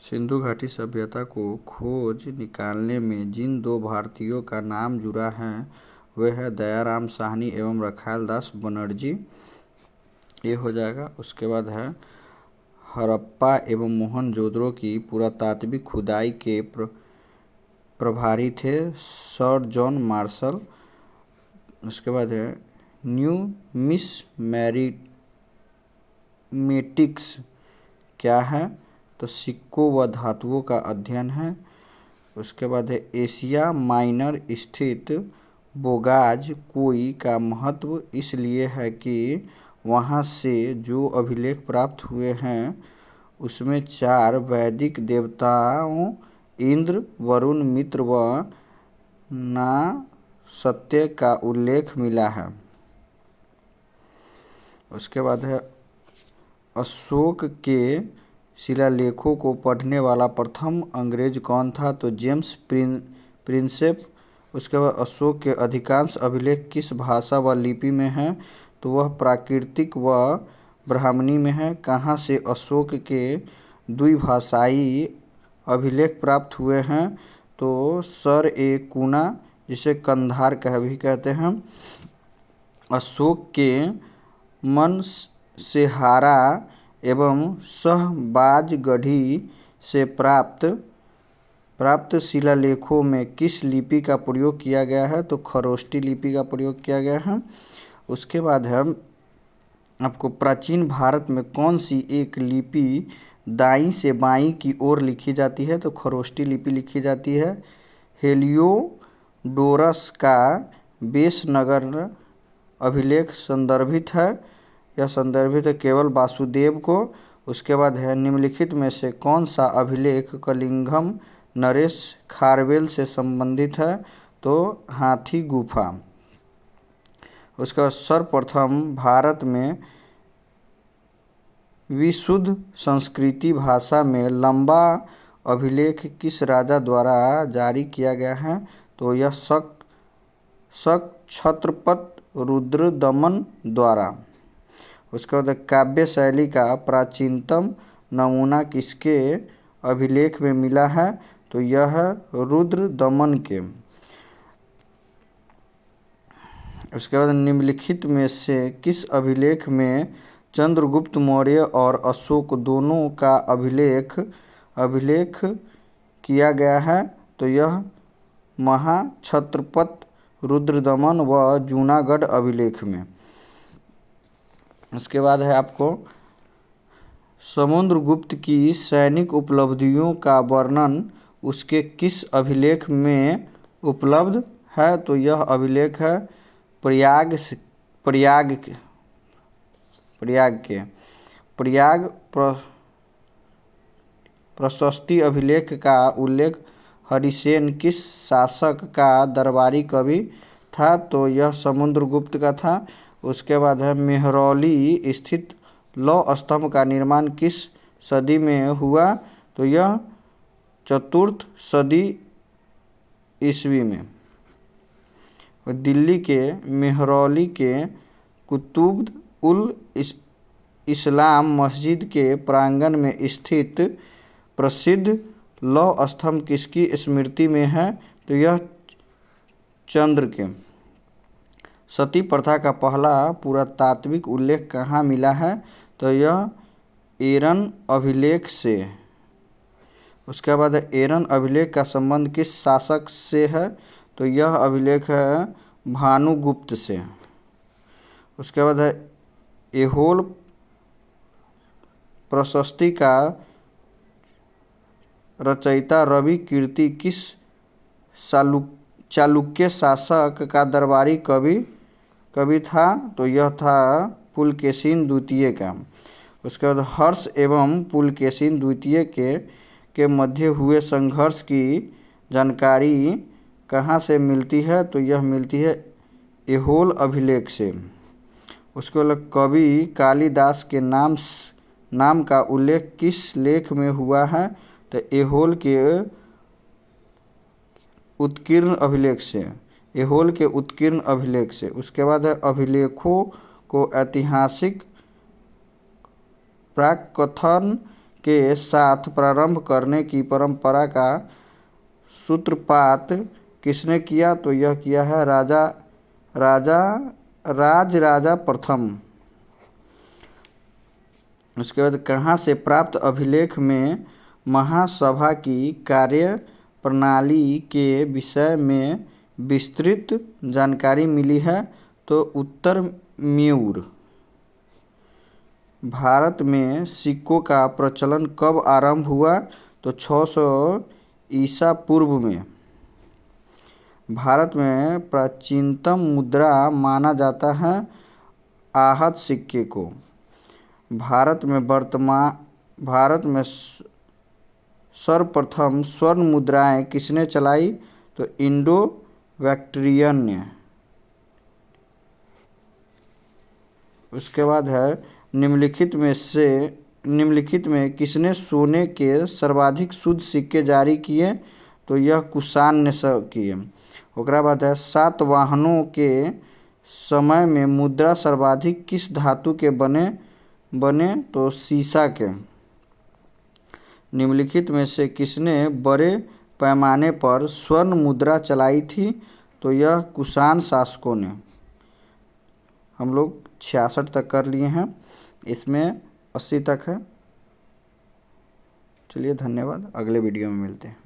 सिंधु घाटी सभ्यता को खोज निकालने में जिन दो भारतीयों का नाम जुड़ा है वे है दयाराम साहनी एवं रखाल दास बनर्जी। ये हो जाएगा। उसके बाद है हड़प्पा एवं मोहनजोदड़ो की पुरातात्विक खुदाई के प्रभारी थे सर जॉन मार्शल। उसके बाद है न्यूमिस्मैटिक्स क्या है, तो सिक्कों व धातुओं का अध्ययन है। उसके बाद है एशिया माइनर स्थित बोगाज कोई का महत्व इसलिए है कि वहाँ से जो अभिलेख प्राप्त हुए हैं उसमें 4 वैदिक देवताओं इंद्र, वरुण, मित्र व नासत्य का उल्लेख मिला है। उसके बाद है अशोक के शिलालेखों को पढ़ने वाला प्रथम अंग्रेज कौन था, तो जेम्स प्रिंसेप। उसके बाद अशोक के अधिकांश अभिलेख किस भाषा व लिपि में हैं, तो वह प्राकृतिक व ब्राह्मणी में है। कहाँ से अशोक के द्विभाषाई अभिलेख प्राप्त हुए हैं, तो सर-ए-कुना जिसे कंधार कह भी कहते हैं। अशोक के मनसेहारा एवं शहबाजगढ़ी से प्राप्त शिलालेखों में किस लिपि का प्रयोग किया गया है, तो खरोष्टी लिपि का प्रयोग किया गया है। उसके बाद है आपको प्राचीन भारत में कौन सी एक लिपि दाईं से बाईं की ओर लिखी जाती है, तो खरोष्टी लिपि लिखी जाती है। हेलियोडोरस का वेशनगर अभिलेख संदर्भित है, यह संदर्भित है केवल वासुदेव को। उसके बाद है निम्नलिखित में से कौन सा अभिलेख कलिंगम नरेश खारवेल से संबंधित है, तो हाथी गुफा। उसके बाद सर्वप्रथम भारत में विशुद्ध संस्कृति भाषा में लंबा अभिलेख किस राजा द्वारा जारी किया गया है, तो यह शक छत्रपत रुद्रदमन द्वारा। उसके बाद काव्य शैली का प्राचीनतम नमूना किसके अभिलेख में मिला है, तो यह रुद्रदमन के। उसके बाद निम्नलिखित में से किस अभिलेख में चंद्रगुप्त मौर्य और अशोक दोनों का अभिलेख किया गया है, तो यह महाक्षत्रपत रुद्रदमन व जूनागढ़ अभिलेख में। उसके बाद है आपको समुद्रगुप्त की सैनिक उपलब्धियों का वर्णन उसके किस अभिलेख में उपलब्ध है, तो यह अभिलेख है प्रयाग प्रशस्ति अभिलेख का उल्लेख हरिसेन किस शासक का दरबारी कवि था, तो यह समुद्रगुप्त का था। उसके बाद है मेहरौली स्थित लौह स्तंभ का निर्माण किस सदी में हुआ, तो यह 4th सदी ईस्वी में। दिल्ली के मेहरौली के कुतुब उल इस्लाम मस्जिद के प्रांगण में स्थित प्रसिद्ध लौह स्तंभ किसकी स्मृति में है, तो यह चंद्र के। सती प्रथा का पहला पुरातात्विक उल्लेख कहाँ मिला है, तो यह एरन अभिलेख से। उसके बाद एरन अभिलेख का संबंध किस शासक से है, तो यह अभिलेख है भानुगुप्त से। उसके बाद है ऐहोल प्रशस्ति का रचयिता रवि कीर्ति किस चालुक्य शासक का दरबारी कवि था, तो यह था पुलकेशिन द्वितीय का। उसके बाद हर्ष एवं पुलकेशिन द्वितीय के मध्य हुए संघर्ष की जानकारी कहाँ से मिलती है, तो यह मिलती है ऐहोल अभिलेख से। उसके बाद कवि कालिदास के नाम का उल्लेख किस लेख में हुआ है, तो ऐहोल के उत्कीर्ण अभिलेख से। उसके बाद है अभिलेखों को ऐतिहासिक प्राक्कथन के साथ प्रारंभ करने की परंपरा का सूत्रपात किसने किया? तो यह किया है राजा प्रथम। उसके बाद कहाँ से प्राप्त अभिलेख में महासभा की कार्य प्रणाली के विषय में विस्तृत जानकारी मिली है? तो उत्तर म्यूर। भारत में सिक्कों का प्रचलन कब आरंभ हुआ? तो 600 ईसा पूर्व में। भारत में प्राचीनतम मुद्रा माना जाता है आहत सिक्के को। भारत में सर्वप्रथम स्वर्ण मुद्राएं किसने चलाई? तो इंडो बैक्ट्रियन ने। उसके बाद है निम्नलिखित में किसने सोने के सर्वाधिक शुद्ध सिक्के जारी किए? तो यह कुषाण ने किए। ओकरा बाद है सातवाहनों के समय में मुद्रा सर्वाधिक किस धातु के बने? तो सीसा के। निम्नलिखित में से किसने बड़े पैमाने पर स्वर्ण मुद्रा चलाई थी? तो यह कुषाण शासकों ने। हम लोग 66 तक कर लिए हैं, इसमें 80 तक है। चलिए धन्यवाद, अगले वीडियो में मिलते हैं।